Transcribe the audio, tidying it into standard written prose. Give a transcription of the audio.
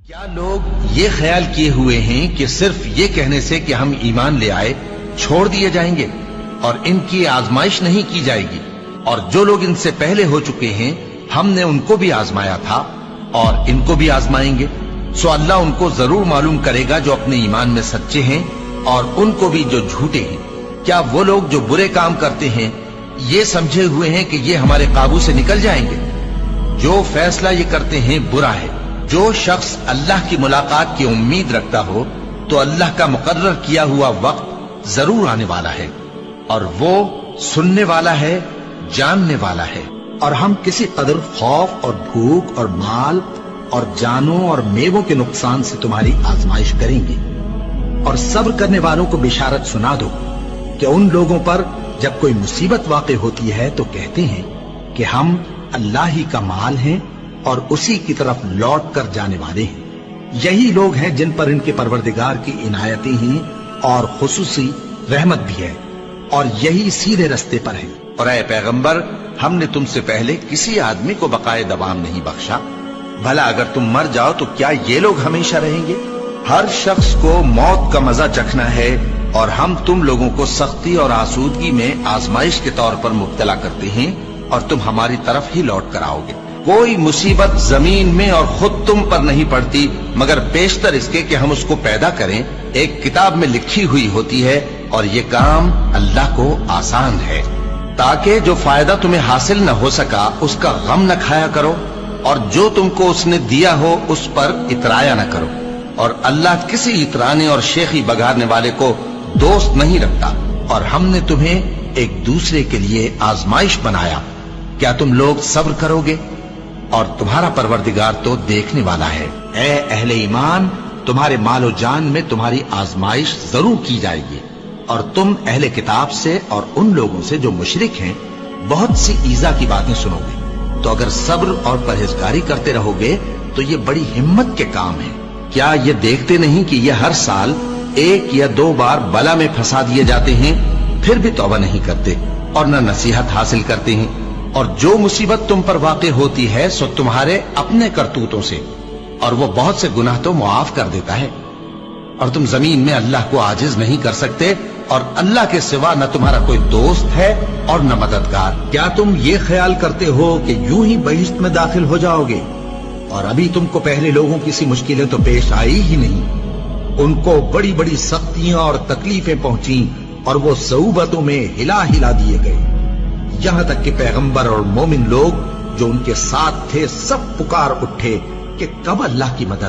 کیا لوگ یہ خیال کیے ہوئے ہیں کہ صرف یہ کہنے سے کہ ہم ایمان لے آئے چھوڑ دیے جائیں گے اور ان کی آزمائش نہیں کی جائے گی؟ اور جو لوگ ان سے پہلے ہو چکے ہیں ہم نے ان کو بھی آزمایا تھا اور ان کو بھی آزمائیں گے، سو اللہ ان کو ضرور معلوم کرے گا جو اپنے ایمان میں سچے ہیں اور ان کو بھی جو جھوٹے ہیں۔ کیا وہ لوگ جو برے کام کرتے ہیں یہ سمجھے ہوئے ہیں کہ یہ ہمارے قابو سے نکل جائیں گے؟ جو فیصلہ یہ کرتے ہیں برا ہے۔ جو شخص اللہ کی ملاقات کی امید رکھتا ہو تو اللہ کا مقرر کیا ہوا وقت ضرور آنے والا ہے، اور وہ سننے والا ہے، جاننے والا ہے۔ اور ہم کسی قدر خوف اور بھوک اور مال اور جانوں اور میووں کے نقصان سے تمہاری آزمائش کریں گے، اور صبر کرنے والوں کو بشارت سنا دو کہ ان لوگوں پر جب کوئی مصیبت واقع ہوتی ہے تو کہتے ہیں کہ ہم اللہ ہی کا مال ہیں اور اسی کی طرف لوٹ کر جانے والے ہیں۔ یہی لوگ ہیں جن پر ان کے پروردگار کی عنایتیں ہیں اور خصوصی رحمت بھی ہے، اور یہی سیدھے رستے پر ہیں۔ اور اے پیغمبر، ہم نے تم سے پہلے کسی آدمی کو بقائے دوام نہیں بخشا، بھلا اگر تم مر جاؤ تو کیا یہ لوگ ہمیشہ رہیں گے؟ ہر شخص کو موت کا مزہ چکھنا ہے، اور ہم تم لوگوں کو سختی اور آسودگی میں آزمائش کے طور پر مبتلا کرتے ہیں، اور تم ہماری طرف ہی لوٹ کر آؤ گے۔ کوئی مصیبت زمین میں اور خود تم پر نہیں پڑتی مگر بیشتر اس کے کہ ہم اس کو پیدا کریں ایک کتاب میں لکھی ہوئی ہوتی ہے، اور یہ کام اللہ کو آسان ہے، تاکہ جو فائدہ تمہیں حاصل نہ ہو سکا اس کا غم نہ کھایا کرو، اور جو تم کو اس نے دیا ہو اس پر اترایا نہ کرو۔ اور اللہ کسی اترانے اور شیخی بگاڑنے والے کو دوست نہیں رکھتا۔ اور ہم نے تمہیں ایک دوسرے کے لیے آزمائش بنایا، کیا تم لوگ صبر کرو گے؟ اور تمہارا پروردگار تو دیکھنے والا ہے۔ اے اہل ایمان، تمہارے مال و جان میں تمہاری آزمائش ضرور کی جائے گی، اور تم اہل کتاب سے اور ان لوگوں سے جو مشرک ہیں بہت سی ایذا کی باتیں سنو گے، تو اگر صبر اور پرہیزگاری کرتے رہو گے تو یہ بڑی ہمت کے کام ہے۔ کیا یہ دیکھتے نہیں کہ یہ ہر سال 1 یا 2 بار بلا میں پھنسا دیے جاتے ہیں، پھر بھی توبہ نہیں کرتے اور نہ نصیحت حاصل کرتے ہیں؟ اور جو مصیبت تم پر واقع ہوتی ہے سو تمہارے اپنے کرتوتوں سے، اور وہ بہت سے گناہ تو معاف کر دیتا ہے۔ اور تم زمین میں اللہ کو عاجز نہیں کر سکتے، اور اللہ کے سوا نہ تمہارا کوئی دوست ہے اور نہ مددگار۔ کیا تم یہ خیال کرتے ہو کہ یوں ہی بہشت میں داخل ہو جاؤ گے، اور ابھی تم کو پہلے لوگوں کی سی مشکلیں تو پیش آئی ہی نہیں؟ ان کو بڑی بڑی سختیاں اور تکلیفیں پہنچیں، اور وہ صعوبتوں میں ہلا ہلا دیے گئے، یہاں تک کہ پیغمبر اور مومن لوگ جو ان کے ساتھ تھے سب پکار اٹھے کہ کب اللہ کی مدد